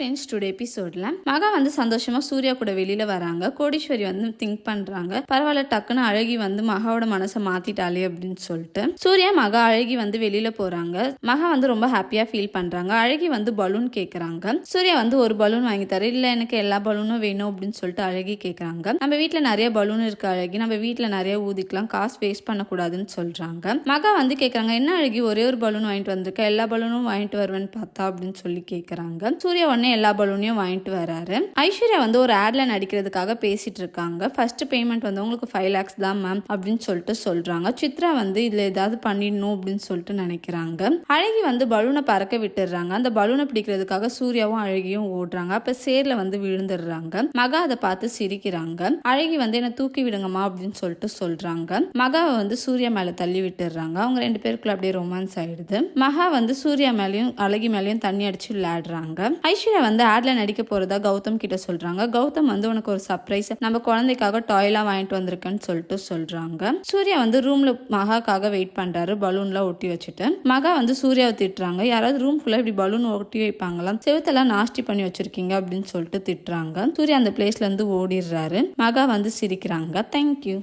Friends, today எபிசோட்ல மகா வந்து சந்தோஷமா சூர்யா கூட வெளியில வராங்க. கோடீஸ்வரி வந்து திங்க் பண்றாங்க, பரவாயில்ல டக்குன்னு அழகி வந்து மகாவோட மனசை மாத்திட்டாலே அப்படின்னு சொல்லிட்டு. சூர்யா மகா அழகி வந்து வெளியில போறாங்க. மகா வந்து ரொம்ப ஹாப்பியா ஃபீல் பண்றாங்க. அழகி வந்து பலூன் கேக்குறாங்க. சூர்யா வந்து ஒரு பலூன் வாங்கி தர, இல்ல எனக்கு எல்லா பலூனும் வேணும் அப்படின்னு சொல்லிட்டு அழகி கேக்குறாங்க. நம்ம வீட்டுல நிறைய பலூன் இருக்கு அழகி, நம்ம வீட்டுல நிறைய ஊதிக்கலாம், காசு வேஸ்ட் பண்ணக்கூடாதுன்னு சொல்றாங்க. மகா வந்து கேக்குறாங்க, என்ன அழகி ஒரே ஒரு பலூன் வாங்கிட்டு வந்திருக்க, எல்லா பலூனும் வாங்கிட்டு வருவேன்னு பார்த்தா அப்படின்னு சொல்லி கேக்குறாங்க. சூர்யா உடனே எல்லா பலூனையும் வாங்கிட்டு வராரு. ஐஸ்வர்யா வந்து ஒரு ஆட்ல நடிக்கிறதுக்காக பேசிட்டு இருக்காங்க. ஃபர்ஸ்ட் பேமெண்ட் வந்து உங்களுக்கு 5 lakhs தான் மேம் அப்படின்னு சொல்லிட்டு சொல்றாங்க. சித்ரா வந்து இதுல ஏதாவது பண்ணிடணும் அப்படின்னு சொல்லிட்டு நினைக்கிறாங்க. அழகி வந்து பலூனை பறக்க விட்டுறாங்க. அந்த பலூனை பிடிக்கிறதுக்காக சூர்யாவும் அழகியும் ஓடுறாங்க. அப்ப சேர்ல வந்து விழுந்துடுறாங்க. மகா அதை பார்த்து சிரிக்கிறாங்க. அழகி வந்து என்ன தூக்கி விடுங்கம்மா அப்படின்னு சொல்லிட்டு சொல்றாங்க. மகாவை வந்து சூர்யா மேல தள்ளி விட்டுறாங்க. அவங்க 2 பேருக்குள்ள அப்படியே ரொமான்ஸ் ஆயிடுது. மகா வந்து சூர்யா மேலயும் அழகி மேலயும் தண்ணி அடிச்சு விளையாடுறாங்க. ஐஸ்வர்யா வந்து ஆட்ல நடிக்க போறதா கௌதம் கிட்ட சொல்றாங்க. கௌதம் வந்து உனக்கு ஒரு சர்ப்ரைஸ், நம்ம குழந்தைக்காக டாய்லாம் வாங்கிட்டு வந்திருக்கேன்னு சொல்லிட்டு சொல்றாங்க. சூர்யா வந்து ரூம்ல மகாக்காக வெயிட் பண்றாரு, பலூன்லாம் ஒட்டி வச்சுட்டு. மகா வந்து சூர்யாவை திட்டுறாங்க, யாராவது ரூம் ஃபுல்லா இப்படி பலூன் ஒட்டி வைப்பாங்களாம், செவுத்தெல்லாம் நாஸ்டி பண்ணி வச்சிருக்கீங்க அப்படின்னு சொல்லிட்டு திட்டுறாங்க. சூர்யா அந்த பிளேஸ்ல இருந்து ஓடிடுறாரு. மகா வந்து சிரிக்கிறாங்க. தேங்க்யூ.